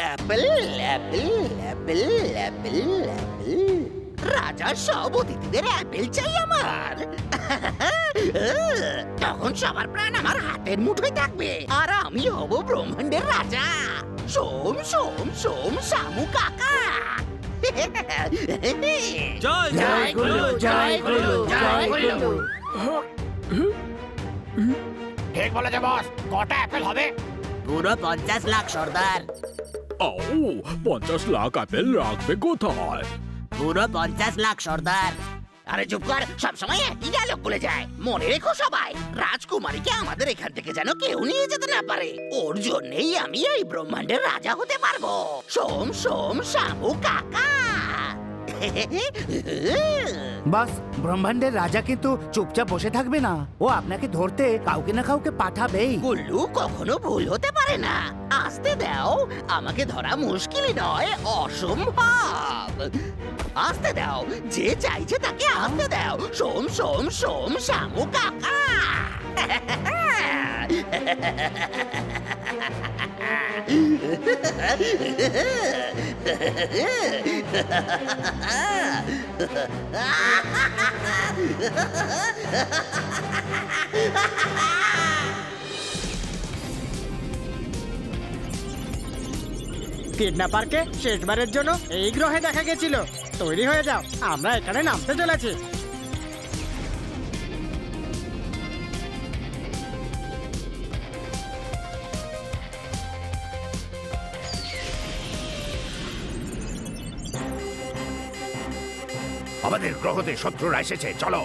Apple Apple Apple Apple Apple. রাজার সব অতিথিদের অ্যাপেল চাই আমার। তখন সবার প্রাণ আমার হাতের মুঠোয় থাকবে আর আমি হব ব্রহ্মাণ্ডের রাজা। সোম সোম সোম শামু কাকা। জয় জয় গুরু, জয় গুরু, জয় গুরু। ঠিক বলেছে বস, কটা অ্যাপেল হবে? পুরো 50 লাখ সর্দার। ও 50 লাখ আপেল রাখবে কোথায়? পুরো 50 লাখ সর্দার। আরে চুপ কর, সবসময় একই ডায়লগ বলে যায়। মনে রেখো সবাই, রাজকুমারীকে আমাদের এখান থেকে যেন কেউ নিয়ে যেতে না পারে। ওর জন্যই আমি এই ব্রহ্মাণ্ডের রাজা হতে পারবো। সোম সোম শামু কাকা। বাস, ব্রহ্মাণ্ডের রাজা কিন্তু চুপচাপ বসে থাকবে না। ও আপনাকে ধরতে কাউকে না কাউকে পাঠাবেই। গুল্লু কখনো ভুল হতে পারে না। আসতে দাও, আমাকে ধরা মুশকিলই নয়, অসম্ভব। আসতে দাও, যে চাইছে তাকে আসতে দাও। সোম সোম সোম শামু কাকা। কিডন্যাপারকে শেষবারের জন্য এই গ্রহে দেখা গেছিল। তৈরি হয়ে যাও, আমরা এখানে নামতে চলেছি। আমাদের গ্রহতে শত্রুরা এসেছে, চলো।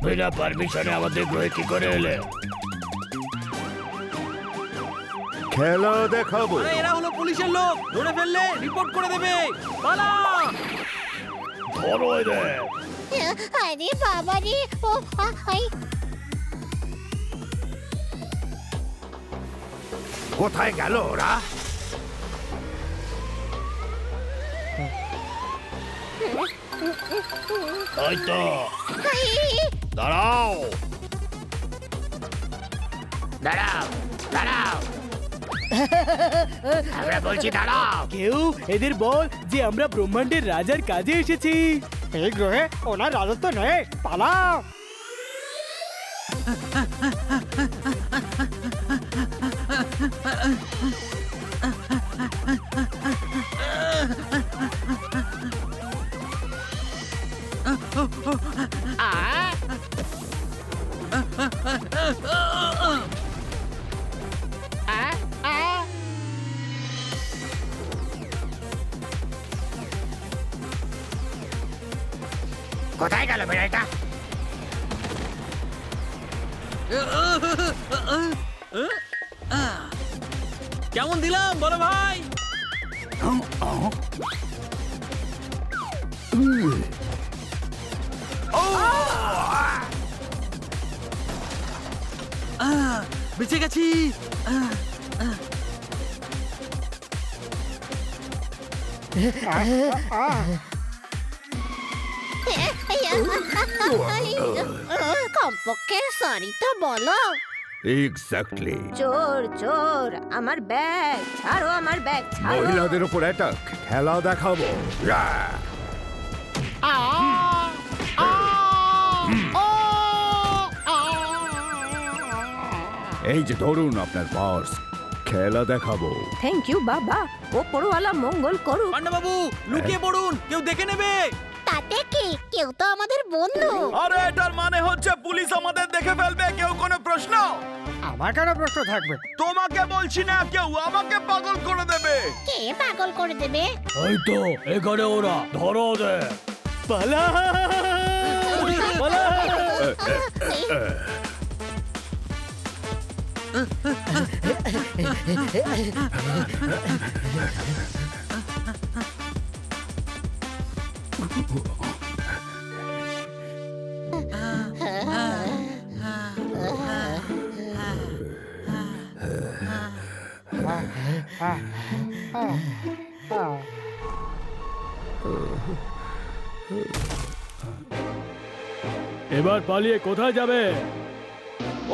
বিনা পারমিশনে আমাদের গ্রহে কি করে এলে? খেলা দেখাবো। আরে এরা হলো পুলিশের লোক, ধরে ফেললে রিপোর্ট করে দেবে। পালা! ধরো এদের। আরে বাবা রে, ও আই। কোথায় গেল ওরা? ওই তো, দাঁড়াও দাঁড়াও দাঁড়াও। আমরা বলছি দাঁড়াও। কেউ এদের বল যে আমরা ব্রহ্মাণ্ডের রাজার কাজে এসেছি। এই গ্রহে ওনার রাজত্ব নেই, পালাও। কোথায় গেল বেড়াইটা? কেমন দিলাম বলো ভাই? বেঁচে গেছি। কমপক্ষে সরি তো বলো। এক্স্যাক্টলি। চোর চোর, আমার ব্যাগ ছাড়ো, আমার ব্যাগ ছাড়ো। মহিলাদের উপর অ্যাটাক, খেলা দেখাবো। এই যে ধরুন আপনার পার্স, খেলা দেখাবো। থ্যাংক ইউ বাবা, ওপরওয়ালা মঙ্গল করুক। পান্ডাবাবু লুকিয়ে পড়ুন, কেউ দেখে নেবে। তাতে কি, কেউ তো আমাদের বন্ধু। আরে এটার মানে হচ্ছে পুলিশ আমাদের দেখে ফেলবে, কেউ কোনো প্রশ্ন? আমার কেন প্রশ্ন থাকবে? তোমাকে বলছি না, কেউ আমাকে পাগল করে দেবে। কে পাগল করে দেবে? এই তো এখানে ওরা, ধরো ওদের। পালা পালা। এবার পালিয়ে কোথায় যাবে?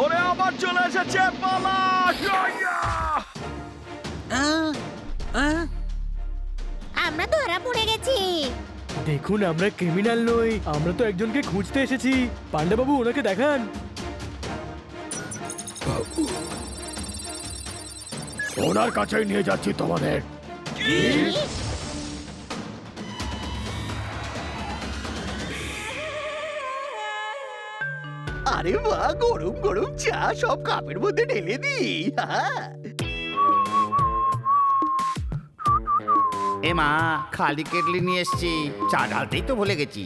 ওরে আবার চলে এসেছে, পালা! আমরা ধরা পড়ে গেছি। দেখুন, আমরা ক্রিমিনাল নই, আমরা তো একজনকে খুঁজতে এসেছি। পান্ডাবাবু, ওনাকে দেখান। ওনার কাছেই নিয়ে যাচ্ছি তোমাদের। আরে বাহ, গরম গরম চা সব কাপের মধ্যে ঢেলে দি। এ মা, খালি কেটলি নিয়ে এসছি, চা ঢালতেই তো ভুলে গেছি।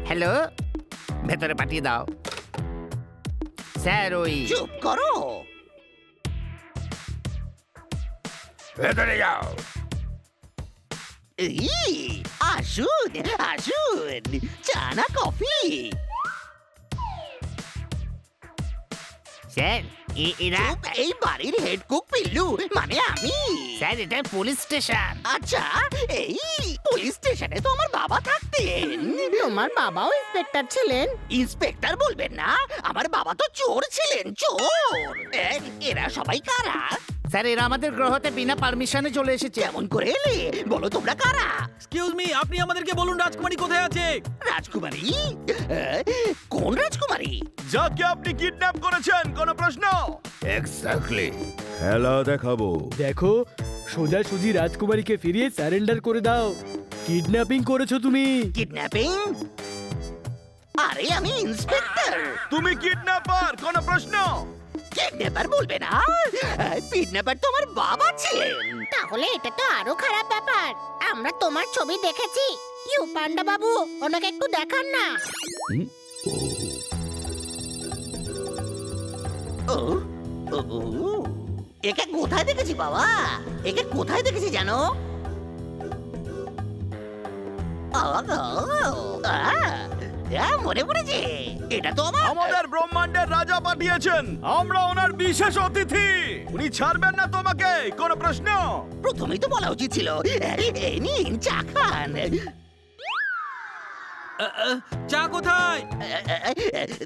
হ্যালো, ভেতরে পাঠিয়ে দাও। স্যার, ওই চুপ করো। ভেতরে যাও। এই, আসুন আসুন, চা না কফি? স্যার, এরা চুপ, এই বাড়ির হেড কুক পিল্লু, মানে আমি। স্যার, এটা পুলিশ স্টেশন। আচ্ছা, এই পুলিশ স্টেশনে তো আমার বাবা থাকতেন। তোমার বাবাও ইন্সপেক্টর ছিলেন? ইন্সপেক্টর বলবেন না, আমার বাবা তো চোর ছিলেন, চোর। এরা সবাই কারা? স্যার, এরা আমাদের গ্রহতে বিনা পারমিশনে চলে এসেছে। কেমন করে এলে? বলো তোমরা কারা? এক্সকিউজ মি, আপনি আমাদেরকে বলুন রাজকুমারী কোথায় আছে? রাজকুমারী? কোন রাজকুমারী? যাকে আপনি কিডন্যাপ করেছেন, কোনো প্রশ্ন? এক্স্যাক্টলি। খেলা দেখাবো। দেখো, সোজাসুজি রাজকুমারীকে ফিরিয়ে স্যারেন্ডার করে দাও। কিডন্যাপিং করেছো তুমি। কিডন্যাপিং? আরে আমি ইন্সপেক্টর। তুমি কিডন্যাপার, কোনো প্রশ্ন? কিডন্যাপার বলবে না, কিডন্যাপার তো আমার বাবা ছিলেন। তাহলে এটা তো আরো খারাপ ব্যাপার। আমরা তোমার ছবি দেখেছি। ইউ পান্ডা বাবু, ওনাকে একটু দেখান না। ও ও, ও, একে কোথায় দেখেছি বাবা? একে কোথায় দেখেছি জানো? মনে পড়েছে, এটা তো আমার। আমাদের ব্রহ্মাণ্ডের রাজা পাঠিয়েছেন, আমরা ওনার বিশেষ অতিথি। উনি ছাড়বেন না তোমাকে, কোনো প্রশ্ন? প্রথমেই তো বলা উচিত ছিল, এই নিন চা খান। চা কোথায়?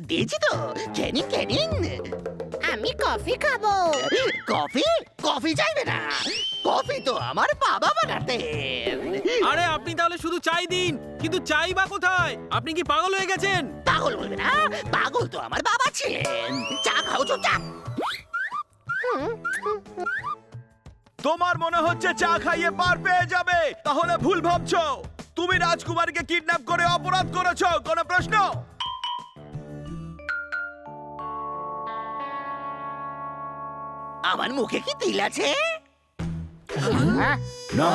দিয়েছি তো, খেনিন খেনিন। আমি কফি খাবো। কফি? কফি চাইবে না, কফি তো আমার বাবা বানাতেন। আরে আপনি তাহলে শুধু চাই দিন, কিন্তু চাই বা কোথায়? আপনি কি পাগল হয়ে গেছেন? পাগল বলবে না, পাগল তো আমার বাবা ছিলেন। চা খাও চুপচাপ। তোমার মনে হচ্ছে চা খাইয়ে পার পেয়ে যাবে, তাহলে ভুল ভাবছো। তুমি রাজকুমারীকে কিডন্যাপ করে অপরাধ করেছো, কোনো প্রশ্ন? আমার মুখে কি তিল আছে? না।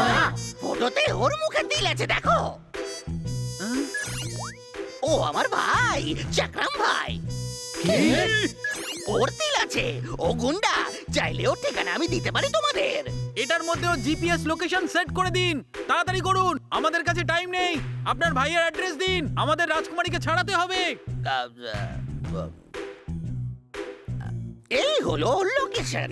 ফটোতে ওর মুখে তিল আছে, দেখো। ও আমার ভাই, চাকরাম ভাই। ওর তিল আছে, ও গুন্ডা। চাইলে ওর ঠিকানা আমি দিতে পারি তোমাদের। এটার মধ্যেও জিপিএস লোকেশন সেট করে দিন, তাড়াতাড়ি করুন, আমাদের কাছে টাইম নেই। আপনার ভাইয়ের অ্যাড্রেস দিন, আমাদের রাজকুমারীকে ছাড়াতে হবে। এই হলো লোকেশন।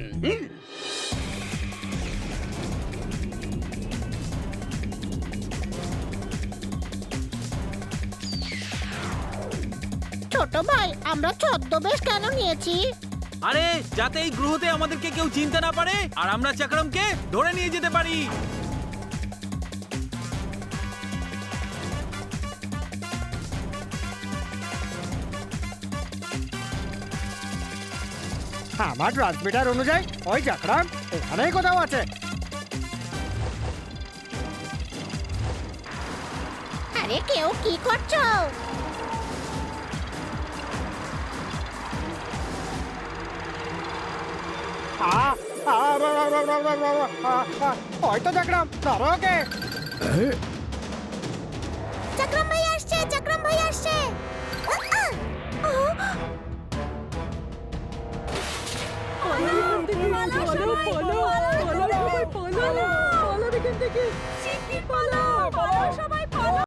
ছোট ভাই, আমরা ছদ্মবেশ কেন নিয়েছি? আরে যাতে এই গ্রহতে আমাদেরকে কেউ চিনতে না পারে, আর আমরা চক্রমকে ধরে নিয়ে যেতে পারি। আমার ট্রান্সমিটার অনুযায়ী ওই চাকরাম এখানেই কোথাও আছে। আরে কেউ কি করছো? ওই তো দেখলাম, ধরো ওকে। চক্রম ভাই আসছে, চক্রম ভাই আসছে। পালাও এখান থেকে, শিগগির পালাও।